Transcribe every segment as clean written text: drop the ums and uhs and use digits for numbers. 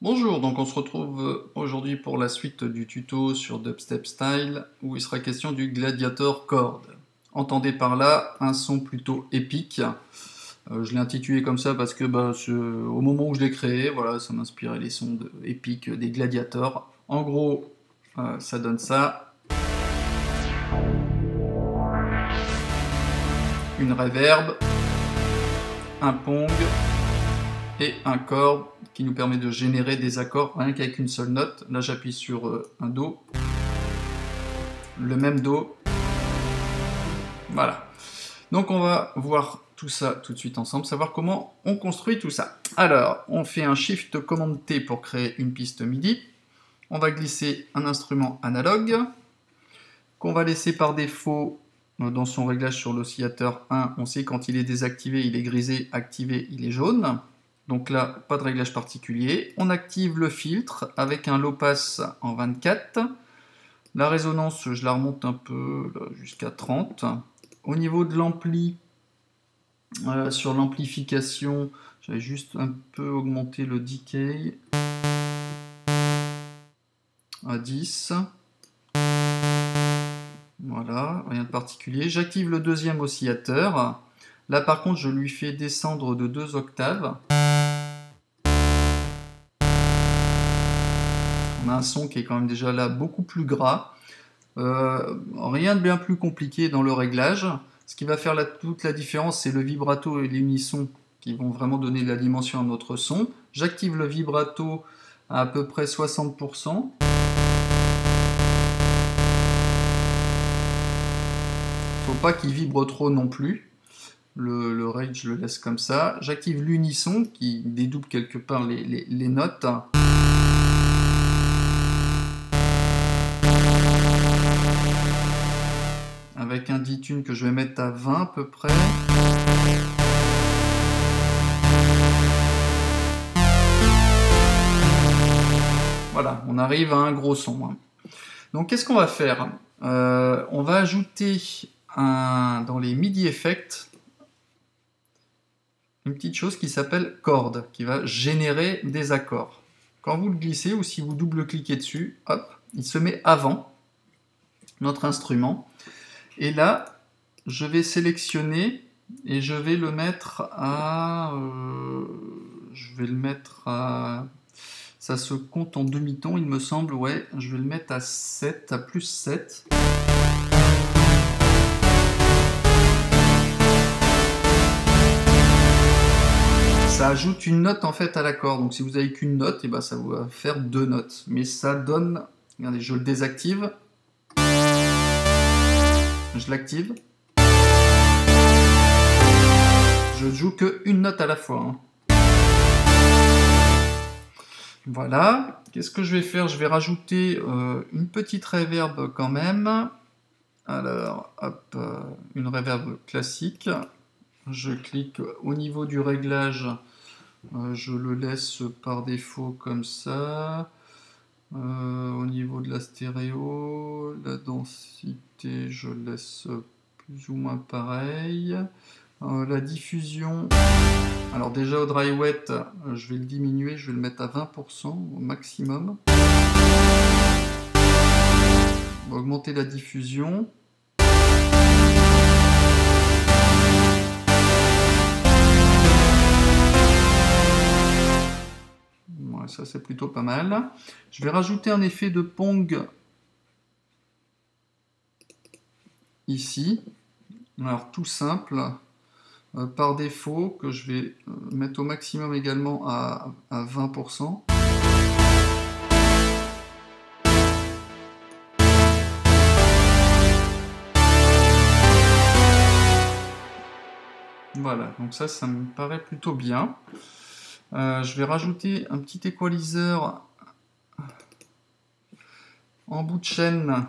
Bonjour, donc on se retrouve aujourd'hui pour la suite du tuto sur Dubstep Style où il sera question du Gladiator Chord. Entendez par là un son plutôt épique. Je l'ai intitulé comme ça parce que au moment où je l'ai créé, voilà, ça m'inspirait les sons épiques des gladiators. En gros, ça donne ça. Une reverb, un pong et un chord qui nous permet de générer des accords rien qu'avec une seule note. Là j'appuie sur un Do, le même Do, voilà. Donc on va voir tout ça tout de suite ensemble, savoir comment on construit tout ça. Alors, on fait un Shift Command T pour créer une piste MIDI. On va glisser un instrument analogue qu'on va laisser par défaut dans son réglage sur l'oscillateur 1. On sait quand il est désactivé, il est grisé, activé, il est jaune. Donc là, pas de réglage particulier. On active le filtre avec un low pass en 24. La résonance, je la remonte un peu jusqu'à 30. Au niveau de l'ampli, sur l'amplification, j'avais juste un peu augmenté le decay à 10. Voilà, rien de particulier. J'active le deuxième oscillateur. Là par contre, je lui fais descendre de 2 octaves. On a un son qui est quand même déjà là beaucoup plus gras. Rien de bien plus compliqué dans le réglage. Ce qui va faire toute la différence, c'est le vibrato et l'unisson qui vont vraiment donner de la dimension à notre son. J'active le vibrato à peu près 60%. Faut pas qu'il vibre trop non plus. Le rate, je le laisse comme ça. J'active l'unisson qui dédouble quelque part les notes. Avec un D-tune que je vais mettre à 20 à peu près. Voilà, on arrive à un gros son. Donc qu'est-ce qu'on va faire? On va ajouter dans les MIDI effects une petite chose qui s'appelle chord, qui va générer des accords. Quand vous le glissez ou si vous double-cliquez dessus, hop, il se met avant notre instrument. Et là, je vais sélectionner et je vais le mettre à... ça se compte en demi-ton, il me semble, ouais. Je vais le mettre à 7, à plus 7. Ça ajoute une note en fait à l'accord. Donc si vous avez qu'une note, et ben ça va faire 2 notes. Mais ça donne... Regardez, je le désactive. Je l'active. Je ne joue qu'une note à la fois. Voilà. Qu'est-ce que je vais faire? Je vais rajouter une petite reverb quand même. Alors, hop, une reverb classique. Je clique au niveau du réglage. Je le laisse par défaut comme ça. Au niveau de la stéréo, la densité, je laisse plus ou moins pareil. La diffusion, alors déjà au dry wet, je vais le diminuer, je vais le mettre à 20% au maximum. On va augmenter la diffusion. Ouais, ça c'est plutôt pas mal. Je vais rajouter un effet de pong ici. Alors tout simple. Par défaut, que je vais mettre au maximum également à 20%. Voilà, donc ça me paraît plutôt bien. Je vais rajouter un petit équaliseur en bout de chaîne.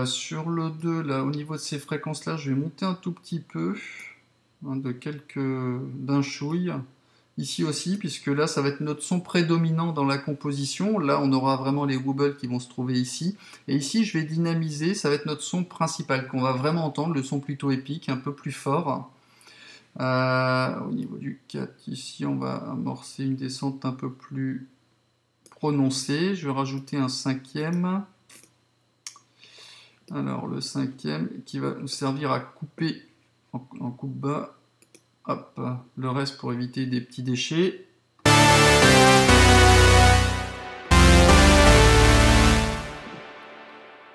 Sur le 2, là, au niveau de ces fréquences-là, je vais monter un tout petit peu, d'un chouille. Ici aussi, puisque là, ça va être notre son prédominant dans la composition. Là, on aura vraiment les wobbles qui vont se trouver ici. Et ici, je vais dynamiser, ça va être notre son principal, qu'on va vraiment entendre, le son plutôt épique, un peu plus fort. Au niveau du 4, ici, on va amorcer une descente un peu plus prononcée. Je vais rajouter un 5e. Alors, le 5e qui va nous servir à couper en coupe bas. Hop, le reste pour éviter des petits déchets.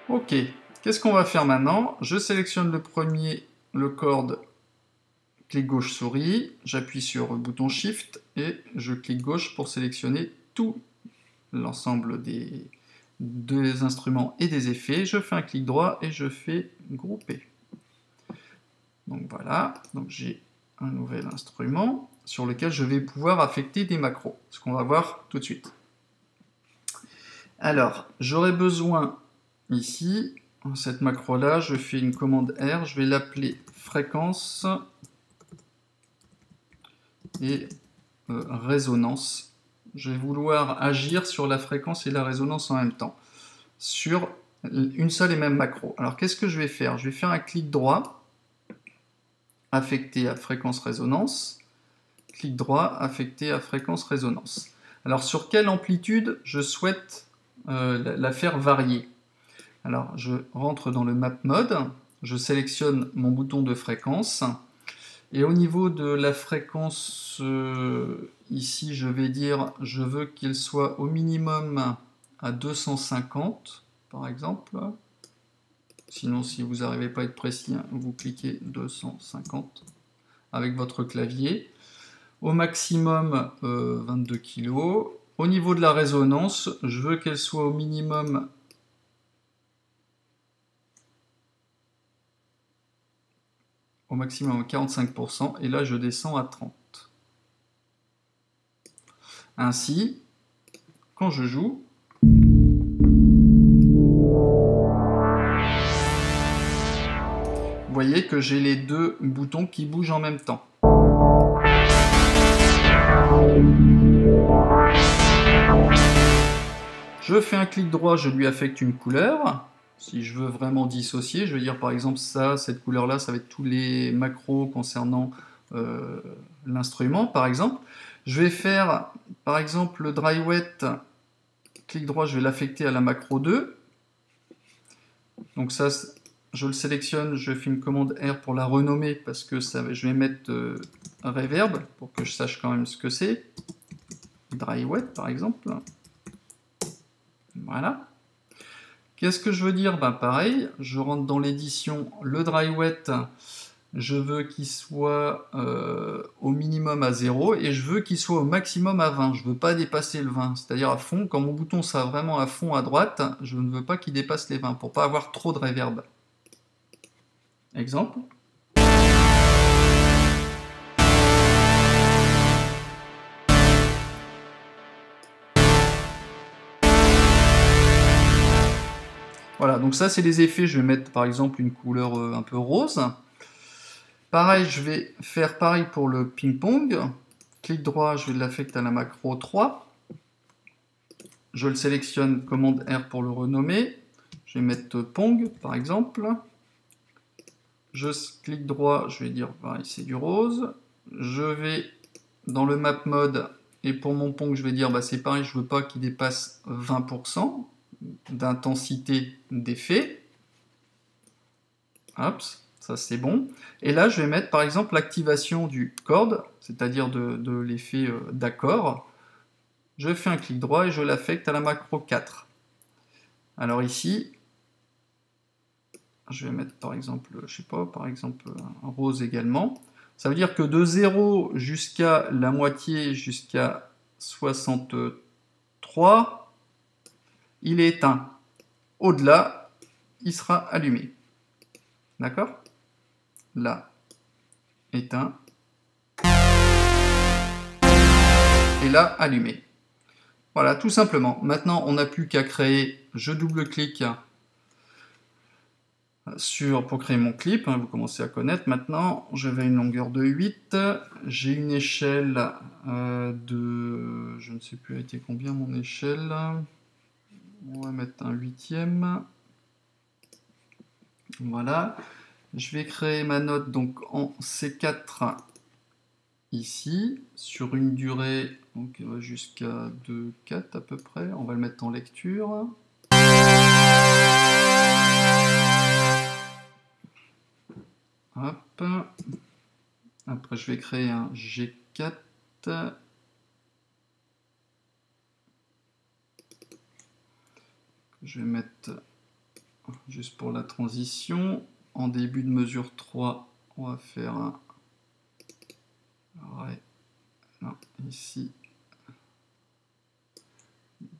Ok, qu'est-ce qu'on va faire maintenant? Je sélectionne le premier, le chord, clic gauche souris, j'appuie sur le bouton Shift et je clique gauche pour sélectionner tout l'ensemble des instruments et des effets. Je fais un clic droit et je fais grouper. Donc voilà, donc j'ai un nouvel instrument sur lequel je vais pouvoir affecter des macros, ce qu'on va voir tout de suite. Alors, j'aurai besoin ici, cette macro-là, je fais une commande R, je vais l'appeler fréquence et résonance. Je vais vouloir agir sur la fréquence et la résonance en même temps, sur une seule et même macro. Alors, qu'est-ce que je vais faire? Je vais faire un clic droit, affecté à fréquence-résonance, clic droit, affecté à fréquence-résonance. Alors, sur quelle amplitude je souhaite la faire varier? Alors, je rentre dans le Map Mode, je sélectionne mon bouton de fréquence, et au niveau de la fréquence, ici, je vais dire, je veux qu'il soit au minimum à 250, par exemple. Sinon, si vous n'arrivez pas à être précis, vous cliquez 250 avec votre clavier. Au maximum, 22 kg. Au niveau de la résonance, je veux qu'elle soit au minimum au maximum 45%, et là je descends à 30. Ainsi, quand je joue, vous voyez que j'ai les deux boutons qui bougent en même temps. Je fais un clic droit, je lui affecte une couleur. Si je veux vraiment dissocier, je vais dire par exemple ça, cette couleur-là, ça va être tous les macros concernant l'instrument, par exemple. Je vais faire, par exemple, le dry wet, clic droit, je vais l'affecter à la macro 2. Donc ça, je le sélectionne, je fais une commande R pour la renommer, parce que ça, je vais mettre un reverb, pour que je sache quand même ce que c'est. Dry wet, par exemple. Voilà. Qu'est-ce que je veux dire? Ben pareil, je rentre dans l'édition, le dry wet, je veux qu'il soit au minimum à 0 et je veux qu'il soit au maximum à 20. Je ne veux pas dépasser le 20, c'est-à-dire à fond. Quand mon bouton sera vraiment à fond à droite, je ne veux pas qu'il dépasse les 20 pour ne pas avoir trop de reverb. Exemple. Voilà, donc ça c'est les effets, je vais mettre par exemple une couleur un peu rose. Pareil, je vais faire pareil pour le ping-pong. Clic droit, je vais l'affecter à la macro 3. Je le sélectionne, commande R pour le renommer. Je vais mettre Pong par exemple. Je clique droit, je vais dire pareil, c'est du rose. Je vais dans le map mode et pour mon Pong, je vais dire bah, c'est pareil, je veux pas qu'il dépasse 20% d'intensité d'effet. Hop, ça c'est bon. Et là, je vais mettre par exemple l'activation du chord, c'est-à-dire de l'effet d'accord. Je fais un clic droit et je l'affecte à la macro 4. Alors ici, je vais mettre par exemple, je sais pas, par exemple un rose également. Ça veut dire que de 0 jusqu'à la moitié, jusqu'à 63, il est éteint. Au-delà, il sera allumé. D'accord? Là, éteint. Et là, allumé. Voilà, tout simplement. Maintenant, on n'a plus qu'à créer, je double-clique pour créer mon clip, vous commencez à connaître. Maintenant, je vais à une longueur de 8, j'ai une échelle de... je ne sais plus, a été combien mon échelle? On va mettre un 8e. Voilà. Je vais créer ma note donc en C4 ici, sur une durée jusqu'à 2/4 à peu près. On va le mettre en lecture. Hop. Après, je vais créer un G4. Je vais mettre juste pour la transition. En début de mesure 3, on va faire un... Ouais. Non, ici.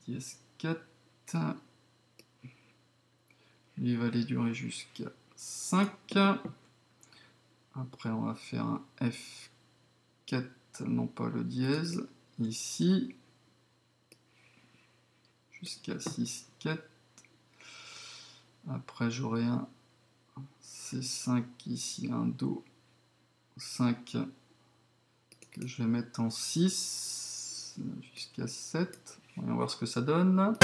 Dièse 4. Il va aller durer jusqu'à 5. Après, on va faire un F4, non pas le dièse, ici, jusqu'à 6, 4. Après, j'aurai un C5 ici, un Do 5 que je vais mettre en 6 jusqu'à 7. On va voir ce que ça donne.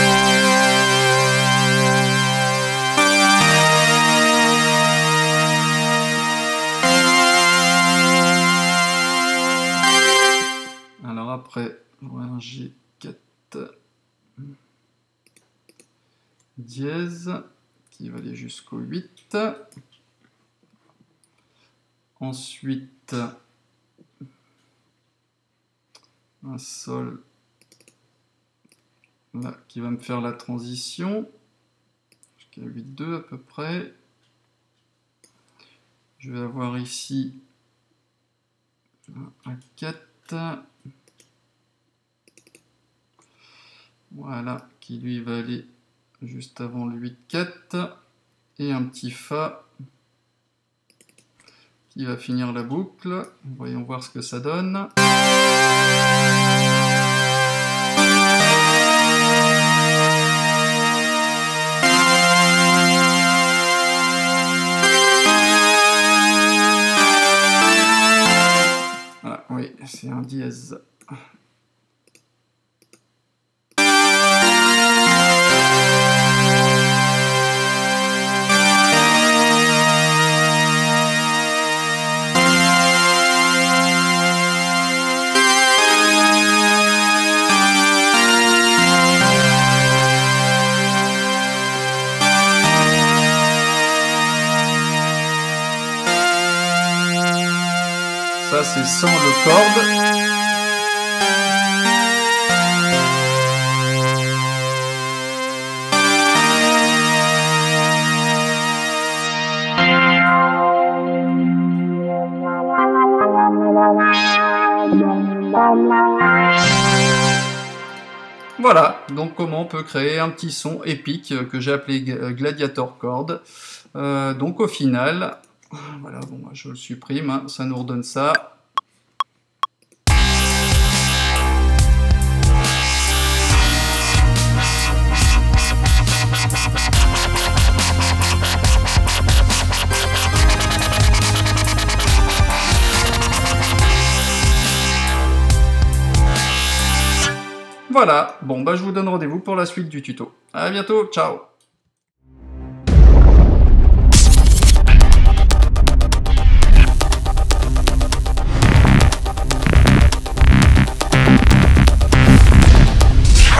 Alors après, j'aurai un G4 dièse qui va aller jusqu'au 8. Ensuite, un Sol là, qui va me faire la transition jusqu'à 8-2 à peu près. Je vais avoir ici un 4. Voilà, qui lui va aller juste avant le 8-4. Et un petit Fa qui va finir la boucle. Voyons voir ce que ça donne. Ah, oui, c'est un dièse. Ça, c'est sans le corde. Voilà, donc comment on peut créer un petit son épique que j'ai appelé Gladiator Chord. Donc au final... Voilà, bon, je le supprime, hein, ça nous redonne ça. Voilà, bon, bah je vous donne rendez-vous pour la suite du tuto. À bientôt, ciao!